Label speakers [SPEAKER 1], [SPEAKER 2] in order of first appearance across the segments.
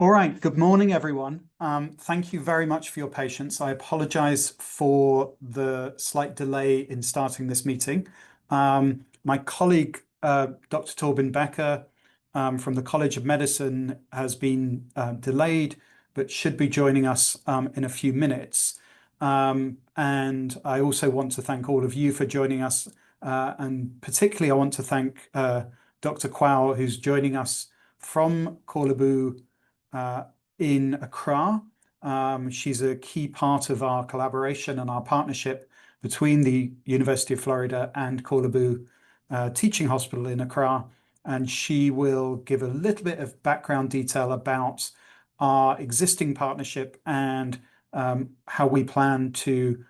[SPEAKER 1] All right, good morning, everyone. Thank you very much for your patience. I apologize for the slight delay in starting this meeting. My colleague, Dr. Torben Becker, from the College of Medicine, has been delayed, but should be joining us in a few minutes. And I also want to thank all of you for joining us. And particularly, I want to thank Dr. Kwao, who's joining us from Korle Bu in Accra. She's a key part of our collaboration and our partnership between the University of Florida and Korle Bu Teaching Hospital in Accra. And she will give a little bit of background detail about our existing partnership and how we plan to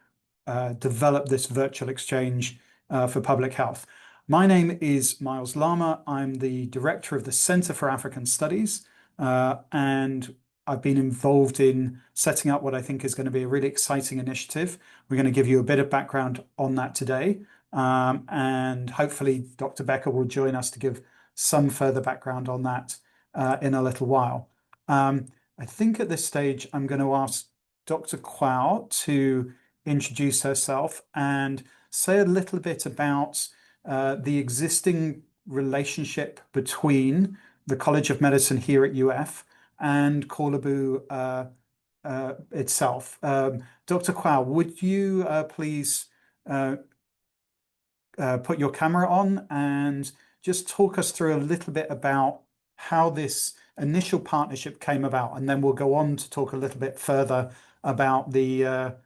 [SPEAKER 1] develop this virtual exchange for public health. My name is Miles Lama. I'm the director of the Center for African Studies, and I've been involved in setting up what I think is going to be a really exciting initiative. We're going to give you a bit of background on that today, and hopefully Dr. Becker will join us to give some further background on that in a little while. I think at this stage I'm going to ask Dr. Kwao to introduce herself and say a little bit about the existing relationship between the College of Medicine here at UF and Korle Bu itself. Dr. Kwao, would you please put your camera on and just talk us through a little bit about how this initial partnership came about, and then we'll go on to talk a little bit further about the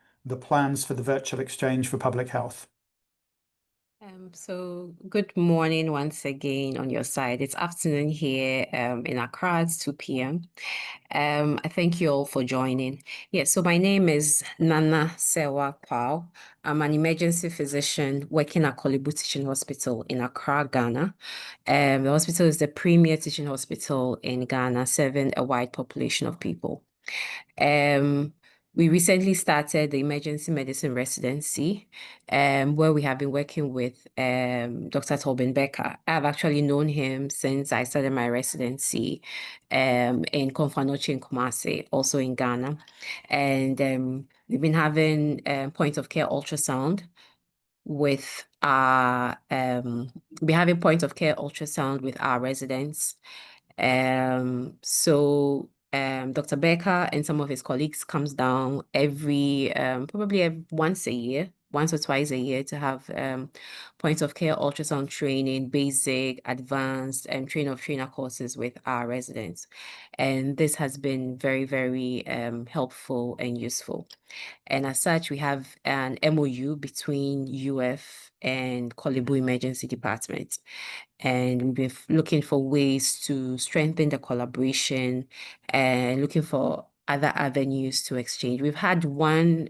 [SPEAKER 1] plans for the virtual exchange for public health.
[SPEAKER 2] So good morning once again on your side. It's afternoon here in Accra. It's 2 p.m. I thank you all for joining. So my name is Nana Sewa Kwao. I'm an emergency physician working at Korle Bu Teaching Hospital in Accra, Ghana. The hospital is the premier teaching hospital in Ghana, serving a wide population of people. We recently started the emergency medicine residency, where we have been working with Dr. Torben Becker. I've actually known him since I started my residency in Komfo Anokye in Kumasi, also in Ghana. And we've been having point of care ultrasound with our residents. Dr. Becker and some of his colleagues comes down probably once or twice a year to have point of care ultrasound training, basic, advanced, and trainer courses with our residents. And this has been very, very helpful and useful. And as such, we have an MOU between UF and Korle Bu Emergency Department. And we've been looking for ways to strengthen the collaboration and looking for other avenues to exchange. We've had one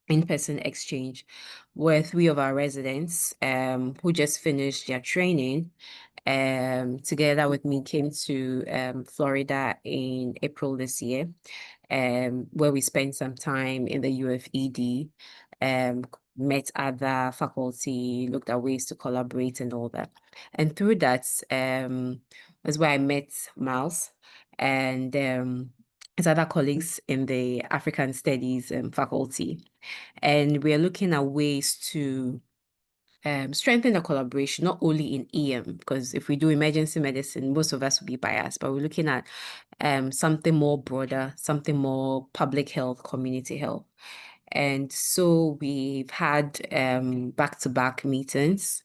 [SPEAKER 2] in-person exchange where 3 of our residents who just finished their training together with me came to Florida in April this year, where we spent some time in the UFED, met other faculty, looked at ways to collaborate and all that. And through that was where I met Miles and his other colleagues in the African Studies faculty. And we're looking at ways to strengthen the collaboration, not only in EM, because if we do emergency medicine, most of us will be biased, but we're looking at something more broader, something more public health, community health. And so we've had back-to-back meetings,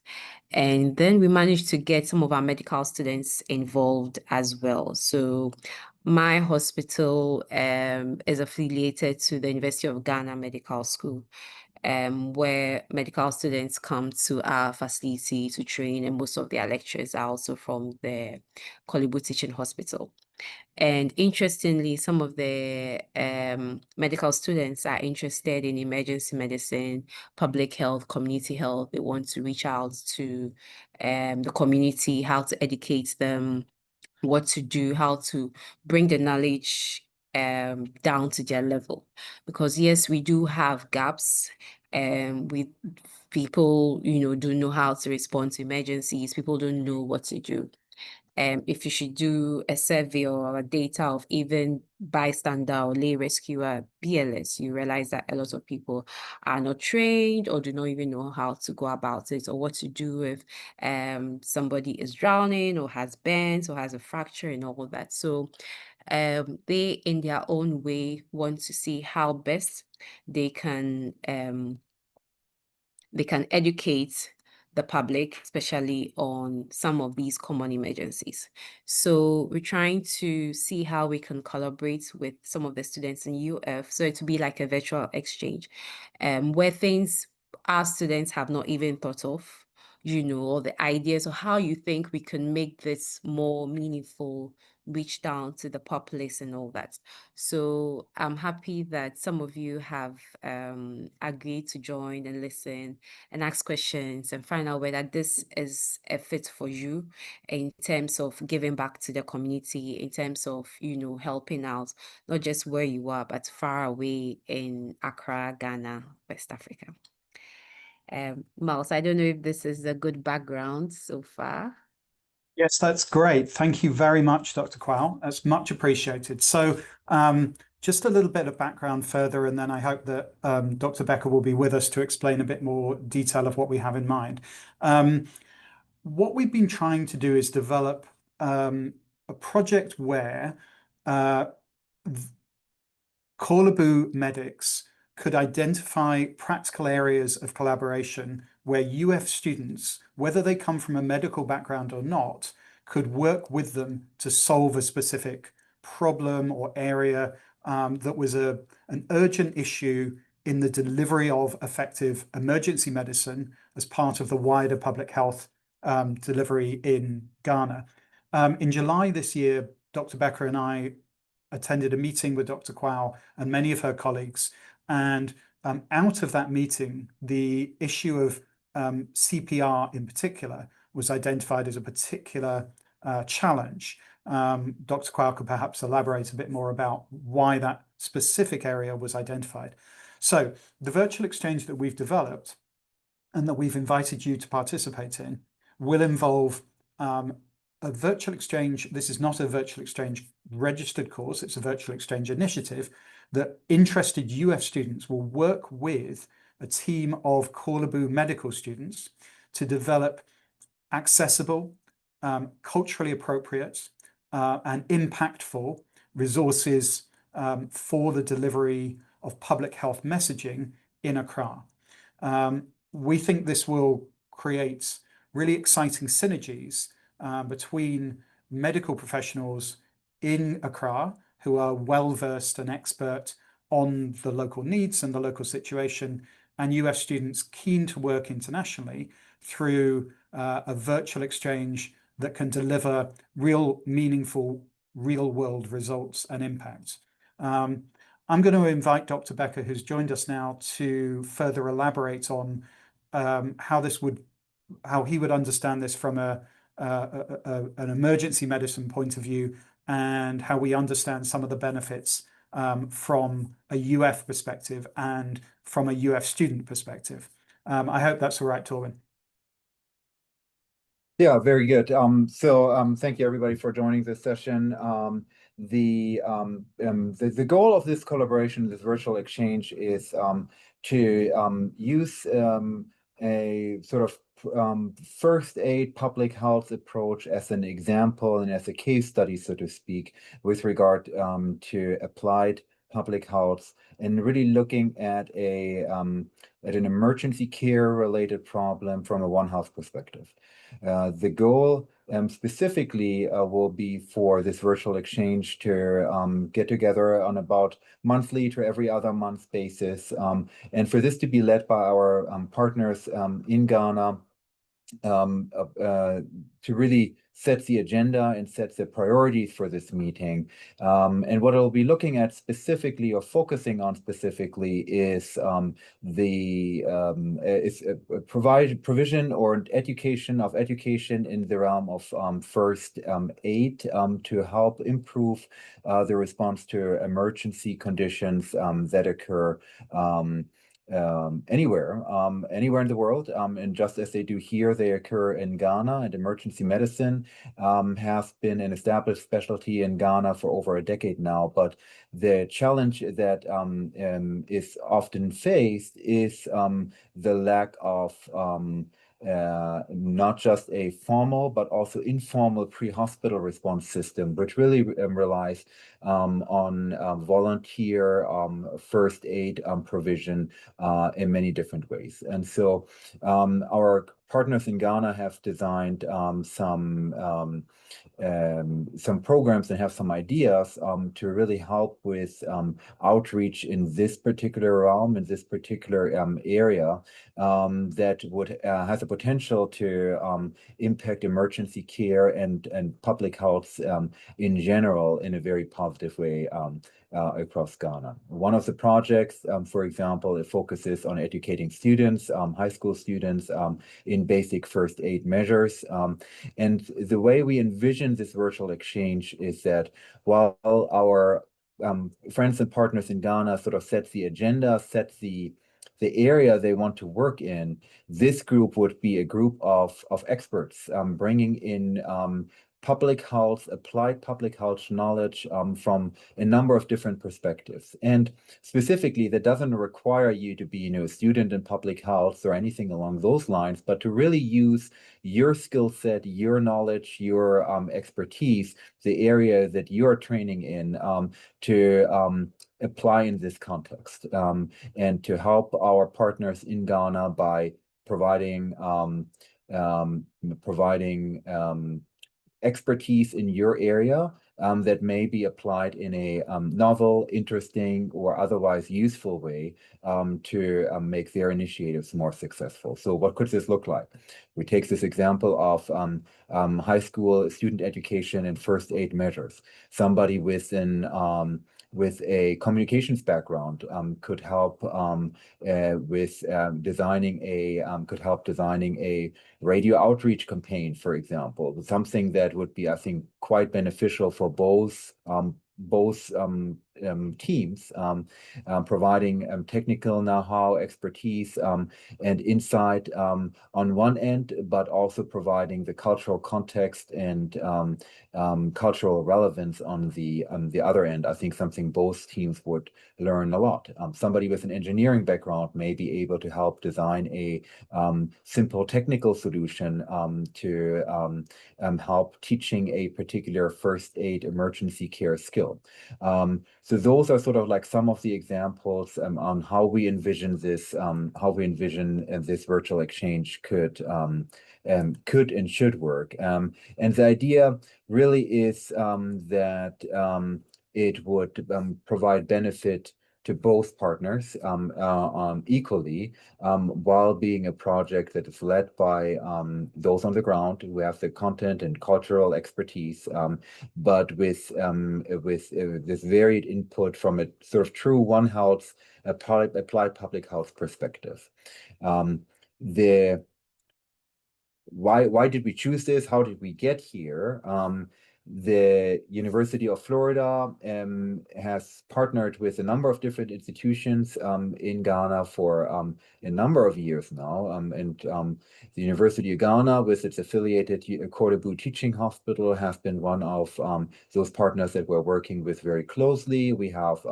[SPEAKER 2] and then we managed to get some of our medical students involved as well. So my hospital is affiliated to the University of Ghana Medical School, where medical students come to our facility to train, and most of their lectures are also from the Korle Bu Teaching Hospital. And interestingly, some of the medical students are interested in emergency medicine, public health, community health. They want to reach out to the community, how to educate them, what to do, how to bring the knowledge down to their level. Because yes, we do have gaps with people, don't know how to respond to emergencies. People don't know what to do. if you should do a survey or a data of even bystander or lay rescuer BLS, you realize that a lot of people are not trained or do not even know how to go about it, or what to do if somebody is drowning or has burns or has a fracture and all of that. So they in their own way want to see how best they can educate the public, especially on some of these common emergencies. So we're trying to see how we can collaborate with some of the students in UF, so it to be like a virtual exchange, where things our students have not even thought of, or the ideas of how you think we can make this more meaningful, reach down to the populace and all that. So I'm happy that some of you have agreed to join and listen and ask questions and find out whether this is a fit for you in terms of giving back to the community, in terms of, helping out, not just where you are, but far away in Accra, Ghana, West Africa. Miles, I don't know if this is a good background so far.
[SPEAKER 1] Yes, that's great. Thank you very much, Dr. Quao. That's much appreciated. So just a little bit of background further, and then I hope that Dr. Becker will be with us to explain a bit more detail of what we have in mind. What we've been trying to do is develop a project where Corlebu medics could identify practical areas of collaboration where UF students, whether they come from a medical background or not, could work with them to solve a specific problem or area that was an urgent issue in the delivery of effective emergency medicine as part of the wider public health delivery in Ghana. In July this year, Dr. Becker and I attended a meeting with Dr. Quao and many of her colleagues. And out of that meeting, the issue of CPR in particular was identified as a particular challenge. Dr. Quao could perhaps elaborate a bit more about why that specific area was identified. So the virtual exchange that we've developed and that we've invited you to participate in will involve a virtual exchange. This is not a virtual exchange registered course, it's a virtual exchange initiative that interested UF students will work with a team of Corlebu medical students to develop accessible, culturally appropriate, and impactful resources for the delivery of public health messaging in Accra. We think this will create really exciting synergies between medical professionals in Accra who are well-versed and expert on the local needs and the local situation, and UF students keen to work internationally through a virtual exchange that can deliver real, meaningful, real-world results and impacts. I'm going to invite Dr. Becker, who's joined us now, to further elaborate on how he would understand this from an emergency medicine point of view, and how we understand some of the benefits from a UF perspective and from a UF student perspective. I hope that's all right, Torben.
[SPEAKER 3] Yeah, very good. Thank you everybody for joining this session. The goal of this collaboration, this virtual exchange, is to use a sort of first aid public health approach as an example and as a case study, so to speak, with regard to applied public health, and really looking at an emergency care related problem from a One Health perspective. The goal specifically will be for this virtual exchange to get together on about monthly to every other month basis, and for this to be led by our partners in Ghana, to really set the agenda and set the priorities for this meeting. And what I'll be looking at specifically, or focusing on specifically, is provision or education in the realm of first aid to help improve the response to emergency conditions that occur anywhere in the world. And just as they do here, they occur in Ghana. And emergency medicine has been an established specialty in Ghana for over a decade now. But the challenge that is often faced is the lack of not just a formal but also informal pre-hospital response system, which really relies on volunteer first aid provision in many different ways. And so our partners in Ghana have designed some programs and have some ideas to really help with outreach in this particular realm, in this particular area that would has the potential to impact emergency care and public health in general in a very positive way across Ghana. One of the projects, for example, it focuses on educating students, high school students, in basic first aid measures. And the way we envision this virtual exchange is that while our friends and partners in Ghana sort of set the agenda, set the area they want to work in, this group would be a group of experts bringing in public health, applied public health knowledge from a number of different perspectives. And specifically, that doesn't require you to be, a student in public health or anything along those lines, but to really use your skill set, your knowledge, your expertise, the area that you're training in to apply in this context and to help our partners in Ghana by providing expertise in your area that may be applied in a novel, interesting, or otherwise useful way to make their initiatives more successful. So what could this look like? We take this example of high school student education and first aid measures. Somebody with a communications background could help with designing a radio outreach campaign, for example, something that would be, I think, quite beneficial for both teams, providing technical know-how, expertise, and insight on one end, but also providing the cultural context and cultural relevance on the other end. I think something both teams would learn a lot. Somebody with an engineering background may be able to help design a simple technical solution to help teaching a particular first aid emergency care skill. So those are sort of like some of the examples on how we envision this, this virtual exchange could and should work. And the idea really is that it would provide benefit to both partners equally, while being a project that is led by those on the ground who have the content and cultural expertise, but with this varied input from a sort of true One Health applied public health perspective. Why did we choose this? How did we get here? The University of Florida has partnered with a number of different institutions in Ghana for a number of years now. And the University of Ghana, with its affiliated Korebu Teaching Hospital, has been one of those partners that we're working with very closely. We have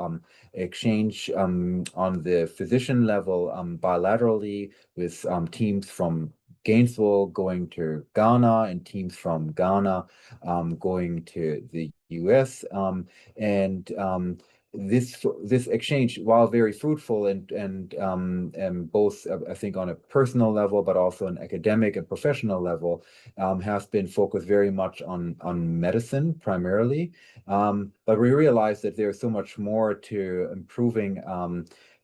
[SPEAKER 3] exchange on the physician level bilaterally with teams from Gainesville going to Ghana and teams from Ghana going to the US. This exchange, while very fruitful and both, I think, on a personal level, but also an academic and professional level, has been focused very much on medicine primarily. But we realize that there's so much more to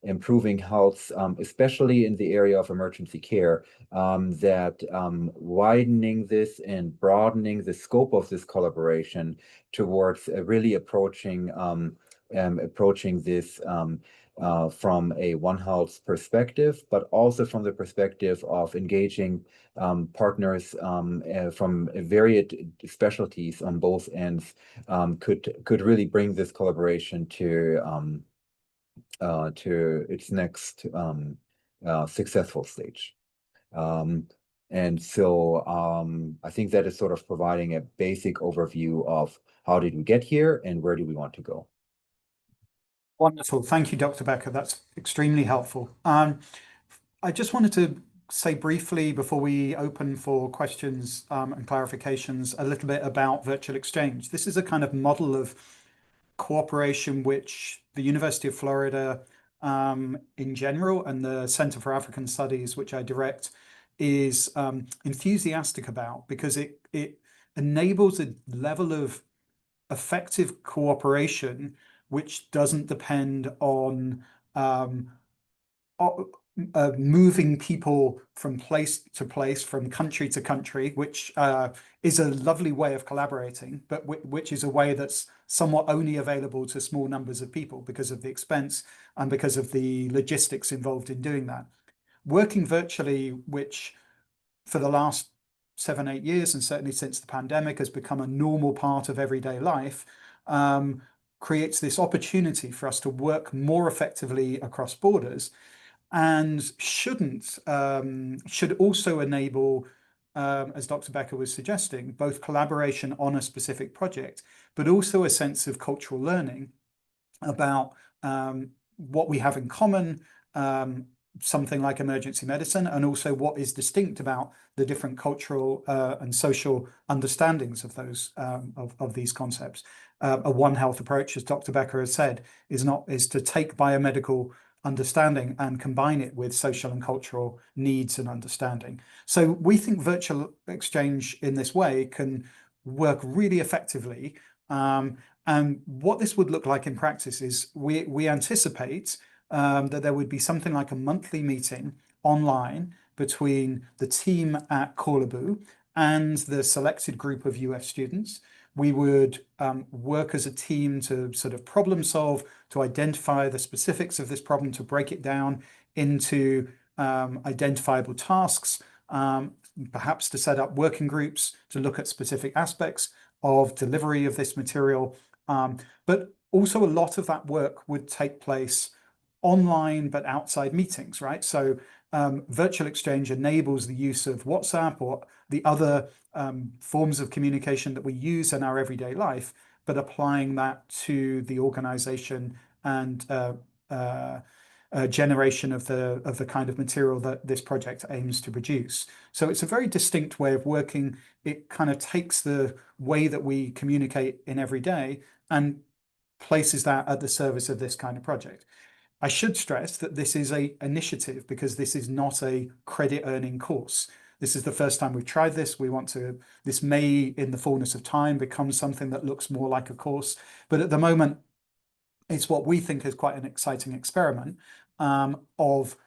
[SPEAKER 3] improving health, especially in the area of emergency care, that widening this and broadening the scope of this collaboration towards really approaching this from a One Health perspective, but also from the perspective of engaging partners from varied specialties on both ends, could really bring this collaboration to to its next successful stage. And so I think that is sort of providing a basic overview of how did we get here and where do we want to go.
[SPEAKER 1] Wonderful. Thank you, Dr. Becker. That's extremely helpful. I just wanted to say briefly before we open for questions and clarifications a little bit about virtual exchange. This is a kind of model of cooperation which the University of Florida in general and the Center for African Studies, which I direct, is enthusiastic about, because it enables a level of effective cooperation which doesn't depend on moving people from place to place, from country to country, which is a lovely way of collaborating, but which is a way that's somewhat only available to small numbers of people because of the expense and because of the logistics involved in doing that. Working virtually, which for the last 7-8 years, and certainly since the pandemic, has become a normal part of everyday life, creates this opportunity for us to work more effectively across borders, and should also enable, as Dr. Becker was suggesting, both collaboration on a specific project, but also a sense of cultural learning about what we have in common, something like emergency medicine, and also what is distinct about the different cultural and social understandings of those of these concepts. A One Health approach, as Dr. Becker has said, is to take biomedical understanding and combine it with social and cultural needs and understanding. So we think virtual exchange in this way can work really effectively. And what this would look like in practice is we anticipate that there would be something like a monthly meeting online between the team at Corlebu and the selected group of UF students. We would work as a team to sort of problem solve, to identify the specifics of this problem, to break it down into identifiable tasks, perhaps to set up working groups to look at specific aspects of delivery of this material. But also a lot of that work would take place online, but outside meetings, right? So virtual exchange enables the use of WhatsApp or the other forms of communication that we use in our everyday life, but applying that to the organization and generation of the kind of material that this project aims to produce. So it's a very distinct way of working. It kind of takes the way that we communicate in every day and places that at the service of this kind of project. I should stress that this is an initiative because this is not a credit earning course. This is the first time we've tried this. This may, in the fullness of time, become something that looks more like a course. But at the moment, it's what we think is quite an exciting experiment of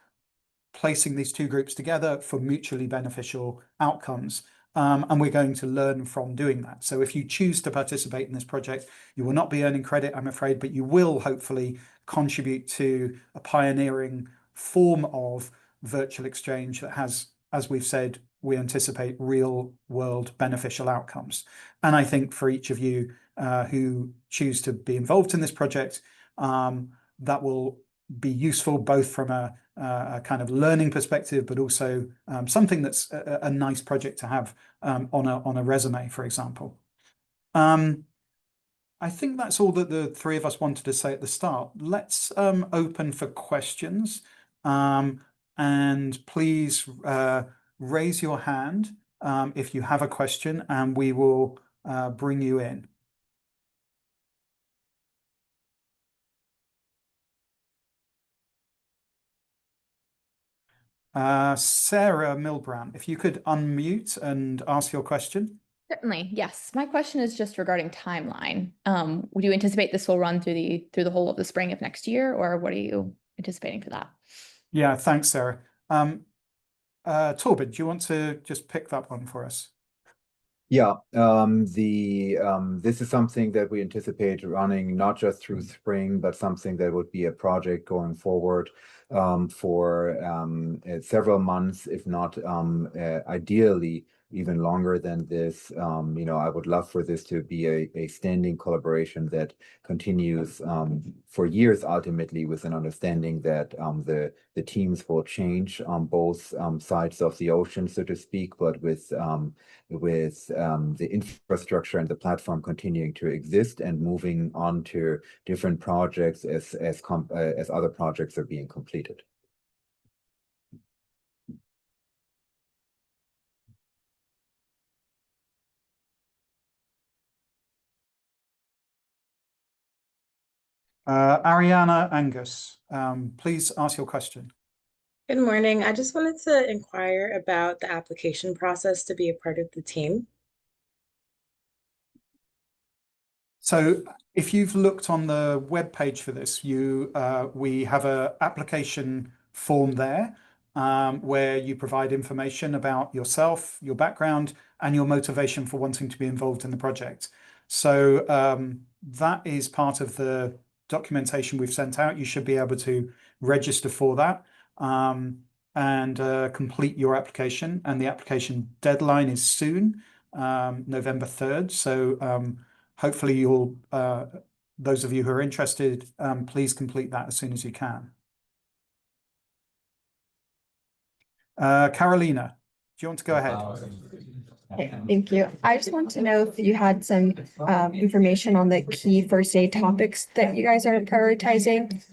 [SPEAKER 1] placing these two groups together for mutually beneficial outcomes. And we're going to learn from doing that. So if you choose to participate in this project, you will not be earning credit, I'm afraid, but you will hopefully contribute to a pioneering form of virtual exchange that has, as we've said, we anticipate real world beneficial outcomes. And I think for each of you who choose to be involved in this project, that will be useful both from a kind of learning perspective, but also something that's a nice project to have on a resume, for example. I think that's all that the three of us wanted to say at the start. Let's open for questions, and please raise your hand if you have a question, and we will bring you in. Sarah Milbrand, if you could unmute and ask your question.
[SPEAKER 4] Certainly, yes. My question is just regarding timeline. Would you anticipate this will run through the whole of the spring of next year, or what are you anticipating for that?
[SPEAKER 1] Yeah, thanks, Sarah. Torben, do you want to just pick that one for us?
[SPEAKER 3] Yeah, this is something that we anticipate running not just through spring, but something that would be a project going forward for several months, if not ideally even longer than this. I would love for this to be a standing collaboration that continues for years, ultimately, with an understanding that the teams will change on both sides of the ocean, so to speak, but with the infrastructure and the platform continuing to exist and moving on to different projects as other projects are being completed.
[SPEAKER 1] Ariana Angus, please ask your question.
[SPEAKER 5] Good morning. I just wanted to inquire about the application process to be a part of the team.
[SPEAKER 1] So if you've looked on the web page for this, we have an application form there where you provide information about yourself, your background, and your motivation for wanting to be involved in the project. So that is part of the documentation we've sent out. You should be able to register for that and complete your application. And the application deadline is soon, November 3rd. So hopefully those of you who are interested, please complete that as soon as you can. Carolina, do you want to go ahead?
[SPEAKER 6] Thank you. I just want to know if you had some information on the key first aid topics that you guys are prioritizing.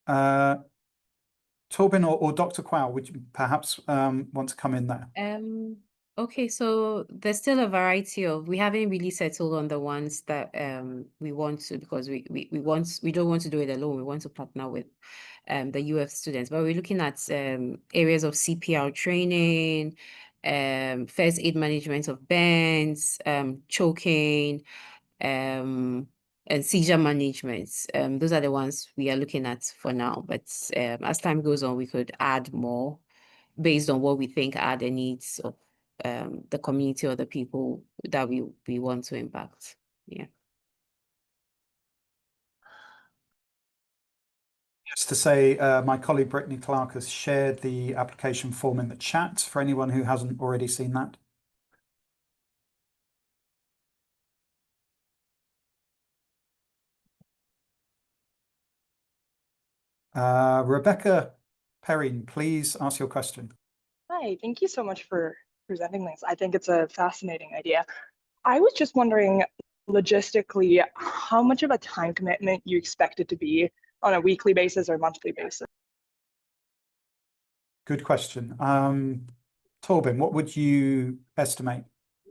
[SPEAKER 1] Torben or Dr. Quao, would you perhaps want to come in there?
[SPEAKER 2] Okay, so there's still a variety we haven't really settled on the ones that we want to, because we don't want to do it alone. We want to partner with the UF students, but we're looking at areas of CPR training, first aid management of burns, choking, and seizure management. Those are the ones we are looking at for now, but as time goes on, we could add more based on what we think are the needs of the community or the people that we want to impact. Yeah.
[SPEAKER 1] Just to say, my colleague Brittany Clark has shared the application form in the chat for anyone who hasn't already seen that. Rebecca Perrine, please ask your question.
[SPEAKER 7] Hi, thank you so much for presenting this. I think it's a fascinating idea. I was just wondering, logistically, how much of a time commitment you expect it to be on a weekly basis or monthly basis?
[SPEAKER 1] Good question. Torben, what would you estimate?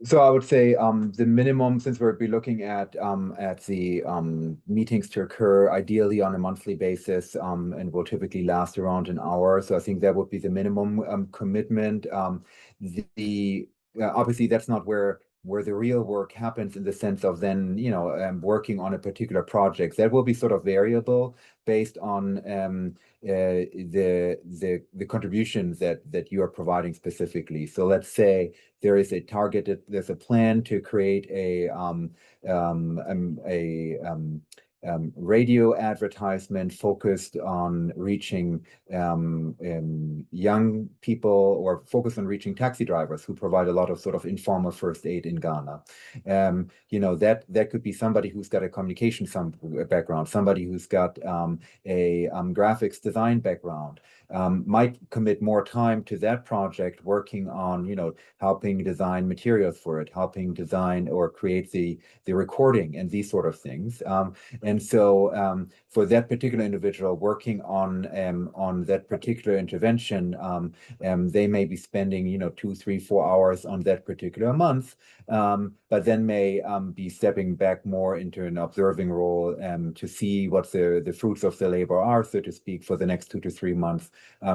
[SPEAKER 3] So I would say the minimum, since we'll be looking at the meetings to occur ideally on a monthly basis and will typically last around an hour. So I think that would be the minimum commitment. Obviously that's not where the real work happens, in the sense of then working on a particular project. That will be sort of variable based on the contributions that you are providing specifically. So let's say there's a plan to create a radio advertisement focused on reaching young people, or focused on reaching taxi drivers who provide a lot of sort of informal first aid in Ghana. That could be somebody who's got a communication background, somebody who's got a graphics design background. Might commit more time to that project, working on helping design materials for it, helping design or create the recording and these sort of things. And so for that particular individual working on that particular intervention, they may be spending 2, 3, 4 hours on that particular month, but then may be stepping back more into an observing role to see what the fruits of the labor are, so to speak, for the next 2 to 3 months,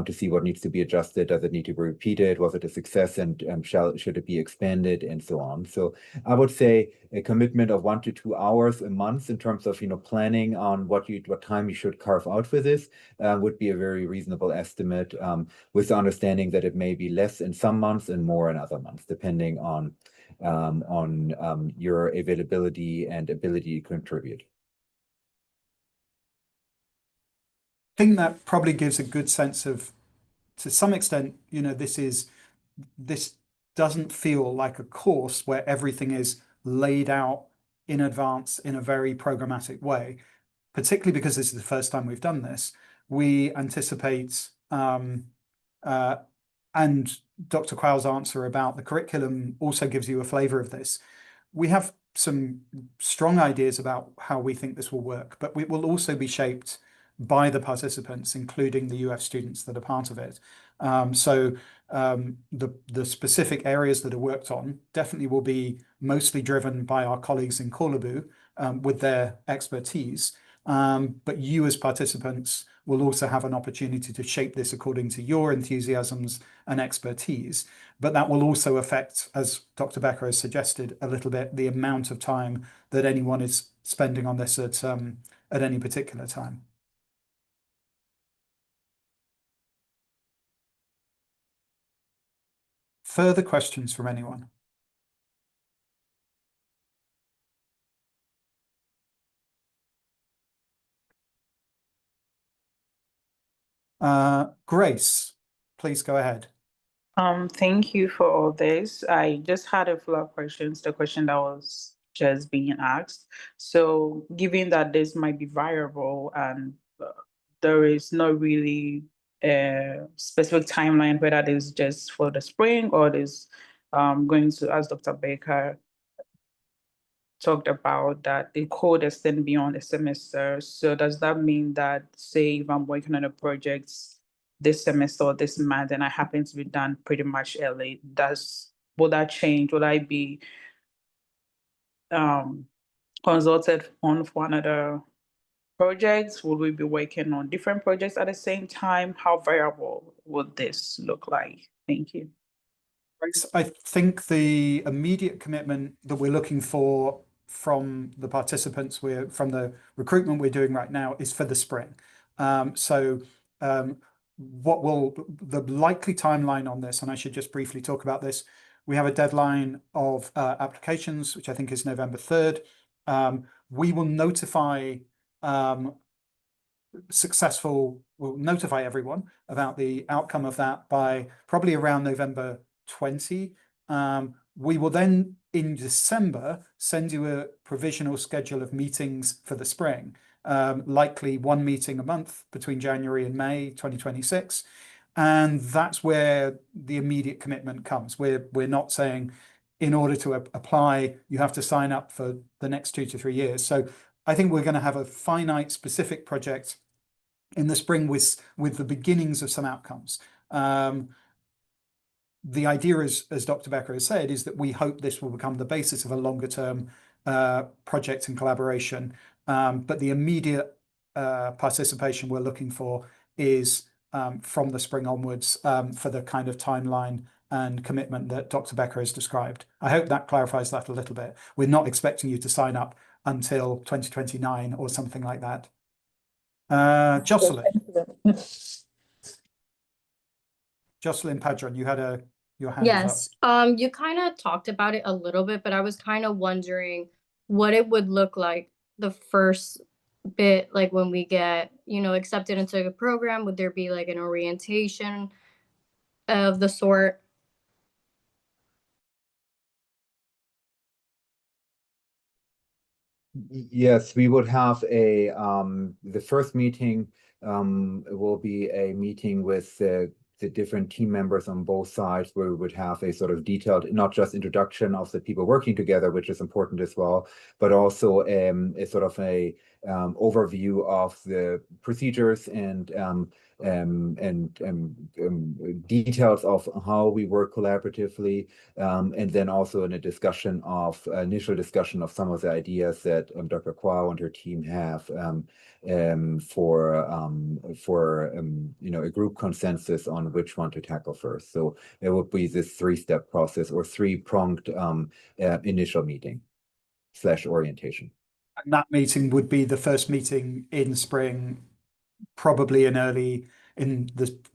[SPEAKER 3] to see what needs to be adjusted, does it need to be repeated, was it a success, and should it be expanded, and so on. So I would say a commitment of 1 to 2 hours a month in terms of planning on what time you should carve out for this would be a very reasonable estimate, with the understanding that it may be less in some months and more in other months, depending on your availability and ability to contribute.
[SPEAKER 1] I think that probably gives a good sense of, to some extent, this is this doesn't feel like a course where everything is laid out in advance in a very programmatic way, particularly because this is the first time we've done this. We anticipate, and Dr. Quayle's answer about the curriculum also gives you a flavor of this. We have some strong ideas about how we think this will work, but it will also be shaped by the participants, including the UF students that are part of it. The specific areas that are worked on definitely will be mostly driven by our colleagues in Corlebu with their expertise. But you as participants will also have an opportunity to shape this according to your enthusiasms and expertise. But that will also affect, as Dr. Becker has suggested, a little bit the amount of time that anyone is spending on this at any particular time. Further questions from anyone? Grace, please go ahead.
[SPEAKER 8] Thank you for all this. I just had a follow-up questions, the question that was just being asked. So given that this might be variable and there is no really a specific timeline, whether it is just for the spring or it is going to, as Dr. Baker talked about, that it could extend beyond a semester. So does that mean that, say, if I'm working on a project this semester or this month and I happen to be done pretty much early, will that change? Will I be consulted on for another project? Will we be working on different projects at the same time? How variable would this look like? Thank you.
[SPEAKER 1] I think the immediate commitment that we're looking for from the participants, from the recruitment we're doing right now, is for the spring. What will the likely timeline on this, and I should just briefly talk about this, we have a deadline of applications, which I think is November 3rd. We will notify we'll notify everyone about the outcome of that by probably around November 20. We will then in December send you a provisional schedule of meetings for the spring, likely one meeting a month between January and May 2026. And that's where the immediate commitment comes. We're not saying in order to apply, you have to sign up for the next 2 to 3 years. So I think we're going to have a finite specific project in the spring with the beginnings of some outcomes. The idea is, as Dr. Becker has said, is that we hope this will become the basis of a longer term project and collaboration. But the immediate participation we're looking for is from the spring onwards for the kind of timeline and commitment that Dr. Becker has described. I hope that clarifies that a little bit. We're not expecting you to sign up until 2029 or something like that. Jocelyn. Jocelyn Padron, you had your hand
[SPEAKER 9] Yes,
[SPEAKER 1] up.
[SPEAKER 9] you kind of talked about it a little bit, but I was kind of wondering what it would look like the first bit, like when we get, accepted into a program. Would there be like an orientation of the sort?
[SPEAKER 3] Yes, we would have the first meeting will be a meeting with the different team members on both sides, where we would have a sort of detailed, not just introduction of the people working together, which is important as well, but also a sort of a overview of the procedures and details of how we work collaboratively, and then also in a initial discussion of some of the ideas that Dr. Quayle and her team have for a group consensus on which one to tackle first. So it would be this 3-step process or 3-pronged initial meeting / orientation.
[SPEAKER 1] And that meeting would be the first meeting in spring, probably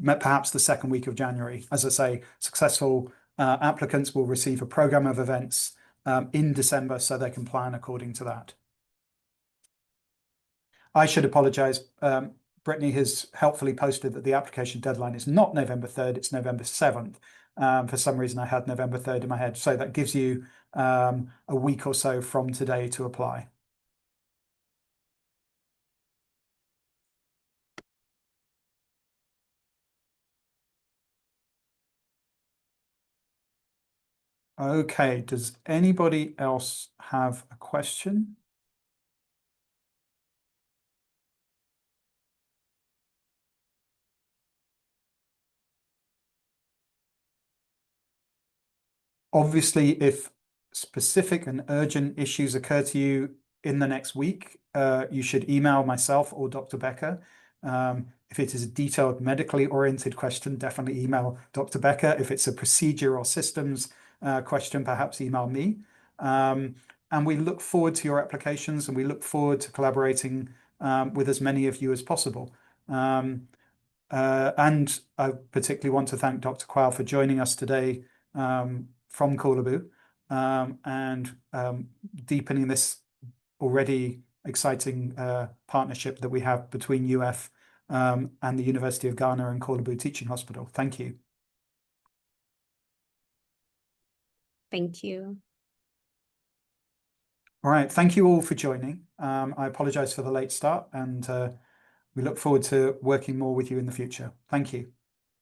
[SPEAKER 1] perhaps the second week of January. As I say, successful applicants will receive a program of events in December, so they can plan according to that. I should apologize. Brittany has helpfully posted that the application deadline is not November 3rd, it's November 7th. For some reason, I had November 3rd in my head. So that gives you a week or so from today to apply. Okay, does anybody else have a question? Obviously, if specific and urgent issues occur to you in the next week, you should email myself or Dr. Becker. If it is a detailed medically oriented question, definitely email Dr. Becker. If it's a procedure or systems question, perhaps email me. And we look forward to your applications, and we look forward to collaborating with as many of you as possible. And I particularly want to thank Dr. Quayle for joining us today from Kolebu and deepening this already exciting partnership that we have between UF and the University of Ghana and Kolebu Teaching Hospital. Thank you.
[SPEAKER 2] Thank you.
[SPEAKER 1] All right, thank you all for joining. I apologize for the late start, and we look forward to working more with you in the future. Thank you.